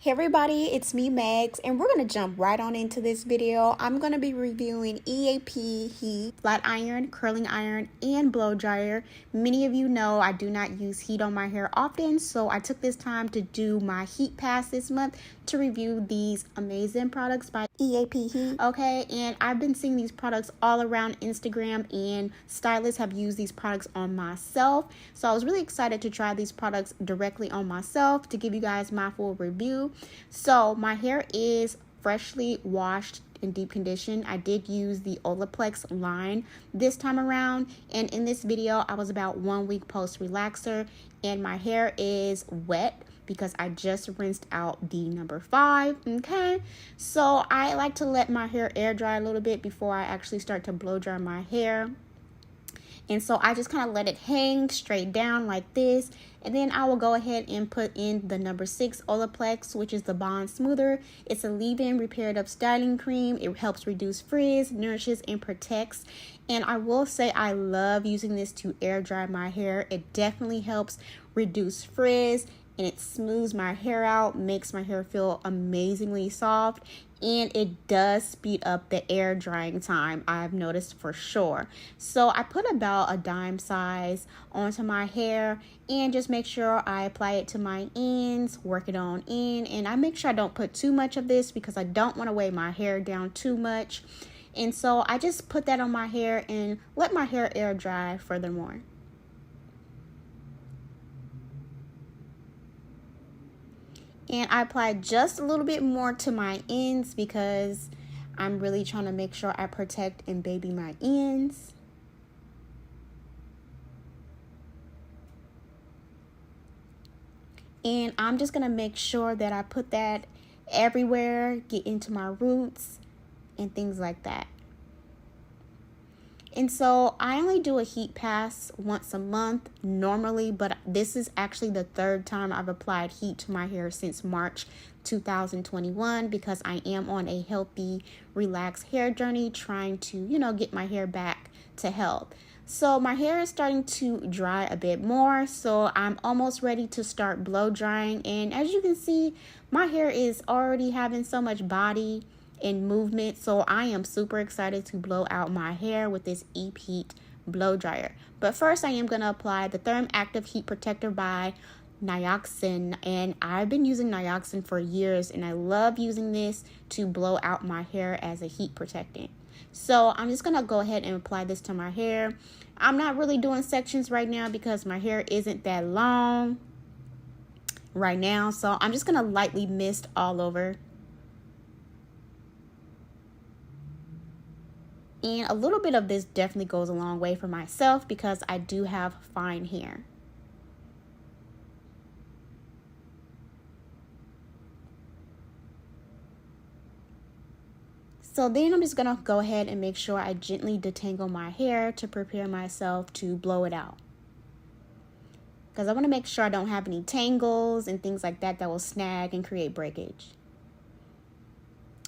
Hey everybody, it's me Megs, and we're going to jump right on into this video. I'm going to be reviewing EAP Heat, flat iron, curling iron, and blow dryer. Many of you know I do not use heat on my hair often, so I took this time to do my heat pass this month to review these amazing products by EAP Heat. Okay, and I've been seeing these products all around Instagram, and stylists have used these products on myself. So I was really excited to try these products directly on myself to give you guys my full review. So my hair is freshly washed and deep conditioned. I did use the Olaplex line this time around, and in this video I was about 1 week post relaxer, and my hair is wet because I just rinsed out the number 5. Okay, so I like to let my hair air dry a little bit before I actually start to blow dry my hair. And so I just kind of let it hang straight down like this. And then I will go ahead and put in the number 6 Olaplex, which is the Bond Smoother. It's a leave-in reparative styling cream. It helps reduce frizz, nourishes, and protects. And I will say I love using this to air dry my hair. It definitely helps reduce frizz, and it smooths my hair out, makes my hair feel amazingly soft, and it does speed up the air drying time, I've noticed for sure. So I put about a dime size onto my hair and just make sure I apply it to my ends, work it on in, and I make sure I don't put too much of this because I don't want to weigh my hair down too much. And so I just put that on my hair and let my hair air dry furthermore. And I applied just a little bit more to my ends because I'm really trying to make sure I protect and baby my ends. And I'm just going to make sure that I put that everywhere, get into my roots and things like that. And so I only do a heat pass once a month normally, but this is actually the 3rd time I've applied heat to my hair since March 2021 because I am on a healthy, relaxed hair journey trying to, get my hair back to health. So my hair is starting to dry a bit more, so I'm almost ready to start blow drying. And as you can see, my hair is already having so much body and movement, so I am super excited to blow out my hair with this EAP Heat blow dryer. But first I am going to apply the Therm Active Heat Protector by Nioxin, and I've been using Nioxin for years and I love using this to blow out my hair as a heat protectant. So I'm just going to go ahead and apply this to my hair. I'm not really doing sections right now because my hair isn't that long right now, so I'm just going to lightly mist all over. And a little bit of this definitely goes a long way for myself because I do have fine hair. So then I'm just going to go ahead and make sure I gently detangle my hair to prepare myself to blow it out. Because I want to make sure I don't have any tangles and things like that that will snag and create breakage.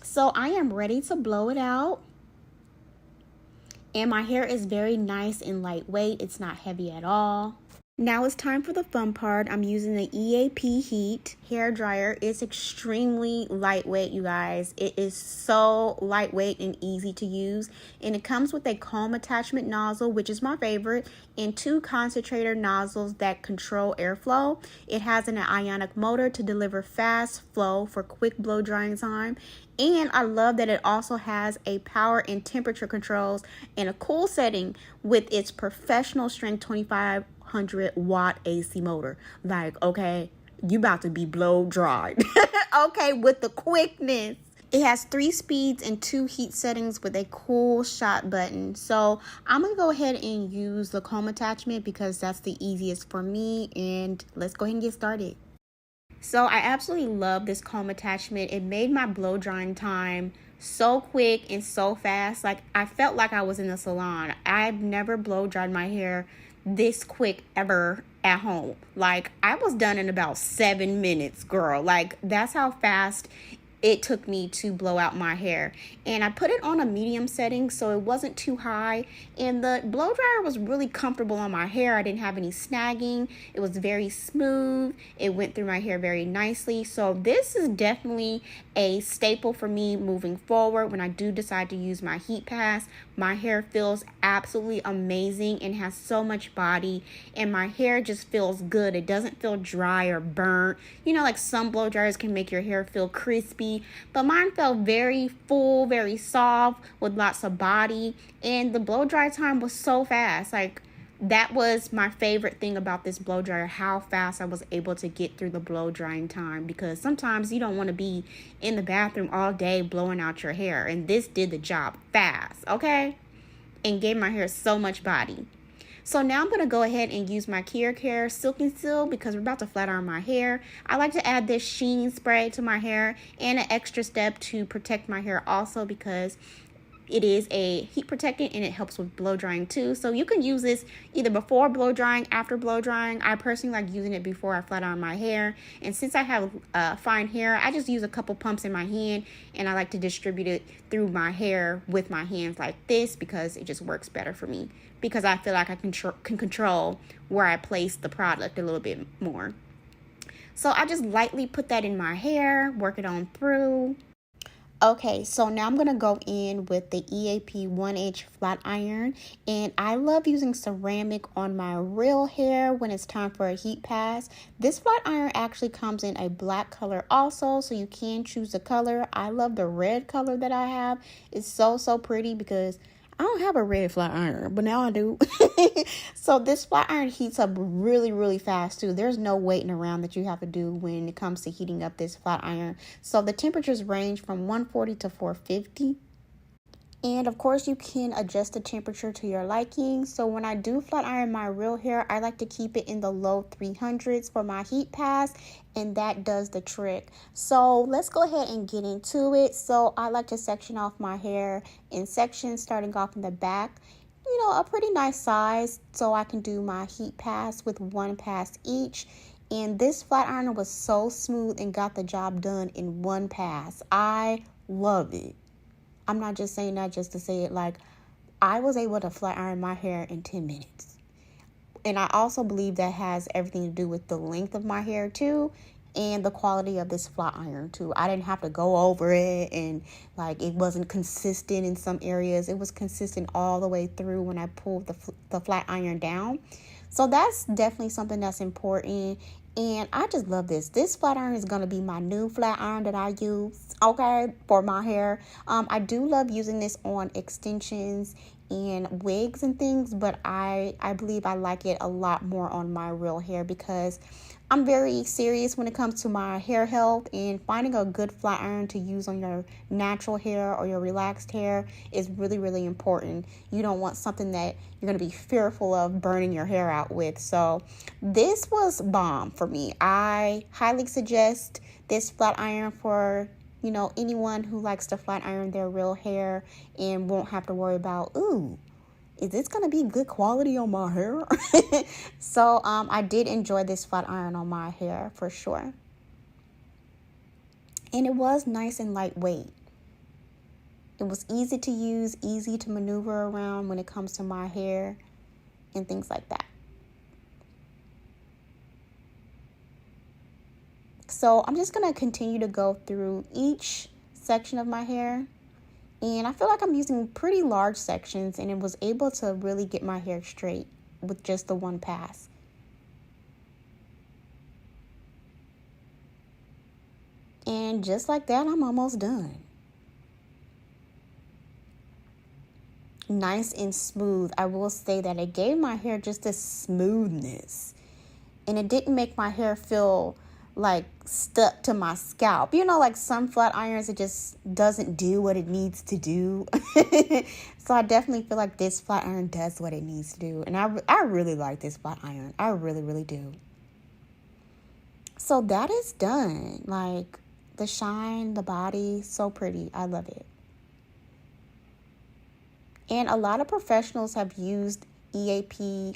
So I am ready to blow it out. And my hair is very nice and lightweight. It's not heavy at all. Now it's time for the fun part. I'm using the EAP Heat hair dryer. It's extremely lightweight, you guys. It is so lightweight and easy to use. And it comes with a comb attachment nozzle, which is my favorite, and 2 concentrator nozzles that control airflow. It has an ionic motor to deliver fast flow for quick blow drying time. And I love that it also has a power and temperature controls and a cool setting with its professional strength 2500 watt AC motor. Like, okay, you about to be blow dried. Okay, with the quickness. It has 3 speeds and 2 heat settings with a cool shot button. So I'm going to go ahead and use the comb attachment because that's the easiest for me. And let's go ahead and get started. So I absolutely love this comb attachment. It made my blow drying time so quick and so fast. Like, I felt like I was in a salon. I've never blow dried my hair this quick ever at home. Like, I was done in about 7 minutes, girl. Like, that's how fast it took me to blow out my hair. And I put it on a medium setting so it wasn't too high, and the blow dryer was really comfortable on my hair. I didn't have any snagging. It was very smooth. It went through my hair very nicely. So this is definitely a staple for me moving forward. When I do decide to use my heat pass, my hair feels absolutely amazing and has so much body, and my hair just feels good. It doesn't feel dry or burnt. You know, like some blow dryers can make your hair feel crispy, but mine felt very full, very soft with lots of body, and the blow dry time was so fast. Like, that was my favorite thing about this blow dryer, how fast I was able to get through the blow drying time, because sometimes you don't want to be in the bathroom all day blowing out your hair, and this did the job fast, okay? And gave my hair so much body. So now I'm going to go ahead and use my Care Silk and Seal because we're about to flat iron my hair. I like to add this sheen spray to my hair and an extra step to protect my hair also, because it is a heat protectant and it helps with blow drying too. So you can use this either before blow drying, after blow drying. I personally like using it before I flat iron my hair. And since I have fine hair, I just use a couple pumps in my hand, and I like to distribute it through my hair with my hands like this because it just works better for me, because I feel like I can control where I place the product a little bit more. So I just lightly put that in my hair, work it on through. Okay, so now I'm going to go in with the EAP 1-inch flat iron, and I love using ceramic on my real hair when it's time for a heat pass. This flat iron actually comes in a black color also, so you can choose the color. I love the red color that I have. It's so pretty because I don't have a red flat iron, but now I do. So this flat iron heats up really fast too. There's no waiting around that you have to do when it comes to heating up this flat iron. So the temperatures range from 140 to 450. And of course, you can adjust the temperature to your liking. So when I do flat iron my real hair, I like to keep it in the low 300s for my heat pass, and that does the trick. So let's go ahead and get into it. So I like to section off my hair in sections, starting off in the back. You know, a pretty nice size, so I can do my heat pass with one pass each. And this flat iron was so smooth and got the job done in one pass. I love it. I'm not just saying that just to say it. Like, I was able to flat iron my hair in 10 minutes. And I also believe that has everything to do with the length of my hair too, and the quality of this flat iron too. I didn't have to go over it, and like it wasn't consistent in some areas. It was consistent all the way through when I pulled the flat iron down. So that's definitely something that's important. And I just love this. This flat iron is going to be my new flat iron that I use, okay, for my hair. I do love using this on extensions and wigs and things, but I believe I like it a lot more on my real hair because I'm very serious when it comes to my hair health, and finding a good flat iron to use on your natural hair or your relaxed hair is really important. You don't want something that you're going to be fearful of burning your hair out with. So this was bomb for me. I highly suggest this flat iron for, you know, anyone who likes to flat iron their real hair and won't have to worry about, ooh, is this going to be good quality on my hair? So I did enjoy this flat iron on my hair for sure. And it was nice and lightweight. It was easy to use, easy to maneuver around when it comes to my hair and things like that. So I'm just going to continue to go through each section of my hair. And I feel like I'm using pretty large sections, and it was able to really get my hair straight with just the one pass. And just like that, I'm almost done. Nice and smooth. I will say that it gave my hair just a smoothness. And it didn't make my hair feel like stuck to my scalp. You know, like some flat irons, it just doesn't do what it needs to do. So I definitely feel like this flat iron does what it needs to do. And I really like this flat iron. I really do. So that is done. Like the shine, the body, so pretty. I love it. And a lot of professionals have used EAP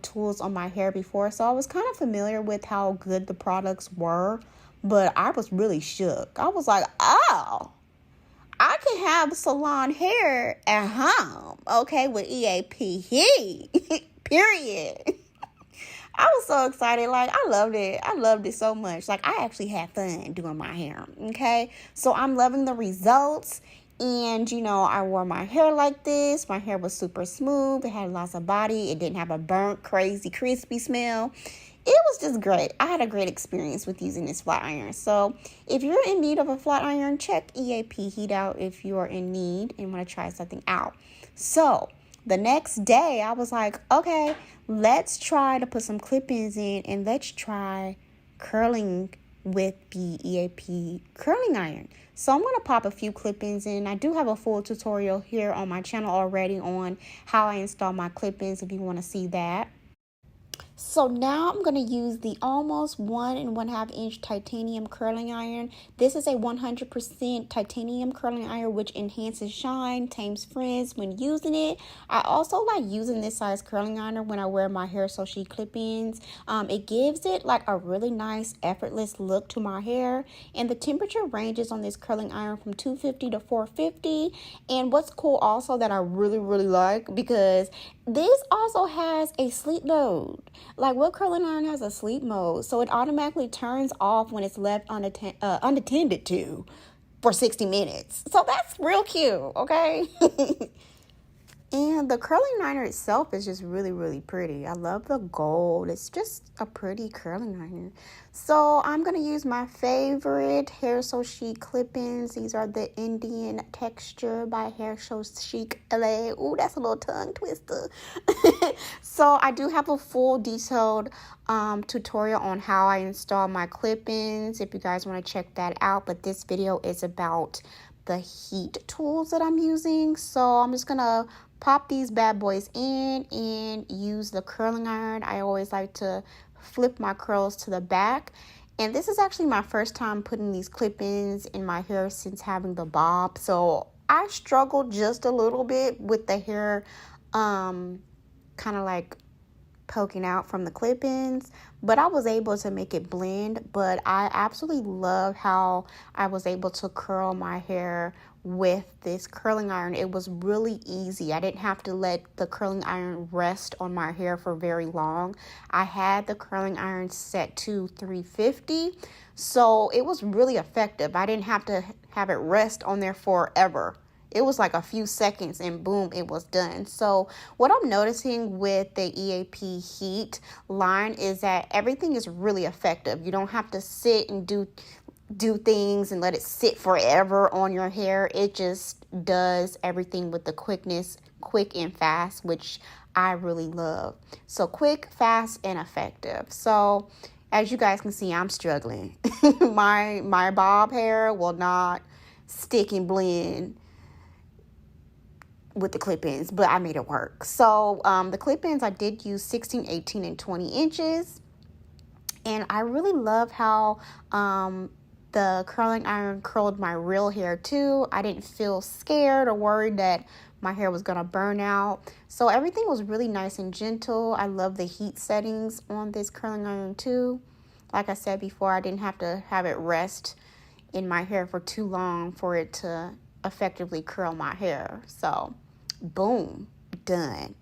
tools on my hair before, so I was kind of familiar with how good the products were. but I was really shook. I was like, oh, I can have salon hair at home, okay, with EAP Heat, period. I was so excited. Like, I loved it. I loved it so much. Like, I actually had fun doing my hair, okay? So I'm loving the results. And, you know, I wore my hair like this. My hair was super smooth. It had lots of body. It didn't have a burnt, crazy, crispy smell. It was just great. I had a great experience with using this flat iron. So if you're in need of a flat iron, check EAP Heat out if you are in need and want to try something out. So the next day, I was like, okay, let's try to put some clip-ins in and let's try curling with the EAP curling iron. So I'm going to pop a few clip-ins in. I do have a full tutorial here on my channel already on how I install my clip-ins if you want to see that. So now I'm going to use the almost 1.5 inch titanium curling iron. This is a 100% titanium curling iron, which enhances shine, tames frizz when using it. I also like using this size curling iron when I wear my hair so chic clip-ins. It gives it like a really nice effortless look to my hair. And the temperature ranges on this curling iron from 250 to 450. And what's cool also that I really like, because this also has a sleep mode. Like, what curling iron has a sleep mode? So it automatically turns off when it's left unattended to for 60 minutes. So that's real cute, okay? And the curling iron itself is just really pretty. I love the gold. It's just a pretty curling iron. So I'm going to use my favorite Hair So Chic clip-ins. These are the Indian Texture by Hair So Chic LA. Ooh, that's a little tongue twister. So I do have a full detailed tutorial on how I install my clip-ins if you guys want to check that out. But this video is about the heat tools that I'm using. So I'm just going to pop these bad boys in and use the curling iron. I always like to flip my curls to the back. And this is actually my first time putting these clip-ins in my hair since having the bob. So I struggled just a little bit with the hair kind of like poking out from the clip-ins, but I was able to make it blend. But I absolutely love how I was able to curl my hair with this curling iron. It was really easy. I didn't have to let the curling iron rest on my hair for very long. I had the curling iron set to 350, so it was really effective. I didn't have to have it rest on there forever. It was like a few seconds and boom, it was done. So what I'm noticing with the EAP Heat line is that everything is really effective. You don't have to sit and do things and let it sit forever on your hair. It just does everything with the quickness, quick and fast, which I really love. So quick, fast, and effective. So as you guys can see, I'm struggling. my bob hair will not stick and blend with the clip-ins, but I made it work. So the clip-ins, I did use 16, 18, and 20 inches. And I really love how the curling iron curled my real hair too. I didn't feel scared or worried that my hair was gonna burn out. So everything was really nice and gentle. I love the heat settings on this curling iron too. Like I said before, I didn't have to have it rest in my hair for too long for it to effectively curl my hair. So boom, done.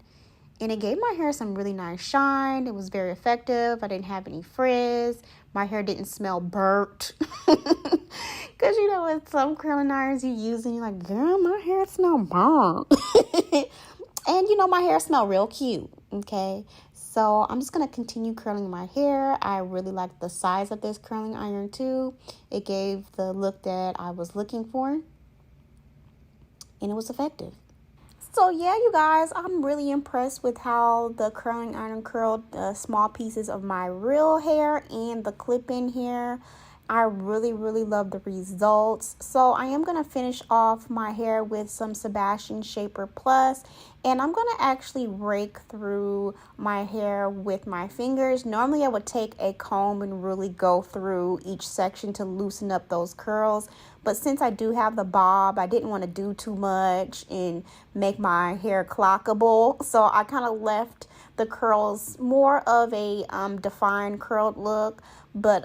And it gave my hair some really nice shine. It was very effective. I didn't have any frizz. My hair didn't smell burnt. Because, you know, with some curling irons you use and you're like, girl, my hair smell burnt. And, you know, my hair smelled real cute, okay? So I'm just going to continue curling my hair. I really like the size of this curling iron, too. It gave the look that I was looking for. And it was effective. So yeah, you guys, I'm really impressed with how the curling iron curled the small pieces of my real hair and the clip-in hair. I really love the results. So I am going to finish off my hair with some Sebastian Shaper Plus, and I'm going to actually rake through my hair with my fingers. Normally I would take a comb and really go through each section to loosen up those curls, but since I do have the bob, I didn't want to do too much and make my hair clockable, so I kind of left the curls more of a defined curled look. But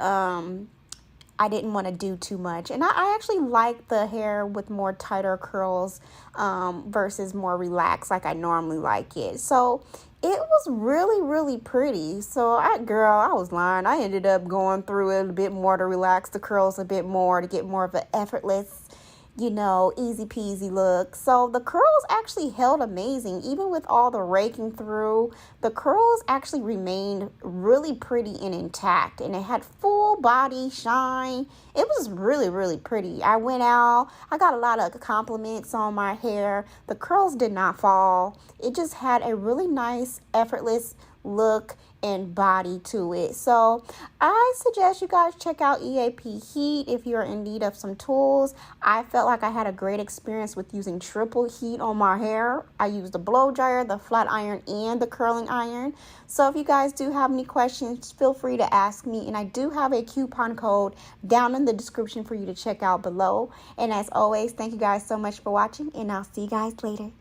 I didn't want to do too much. And I actually like the hair with more tighter curls versus more relaxed like I normally like it. So it was really pretty. So I was lying. I ended up going through it a bit more to relax the curls a bit more to get more of an effortless, easy peasy look. So the curls actually held amazing. Even with all the raking through, the curls actually remained really pretty and intact. And it had full body shine. It was really pretty. I went out. I got a lot of compliments on my hair. The curls did not fall. It just had a really nice, effortless look and body to it. So I suggest you guys check out EAP Heat if you're in need of some tools. I felt like I had a great experience with using triple heat on my hair. I used the blow dryer, the flat iron, and the curling iron. So if you guys do have any questions, feel free to ask me. And I do have a coupon code down in the description for you to check out below. And as always, thank you guys so much for watching, and I'll see you guys later.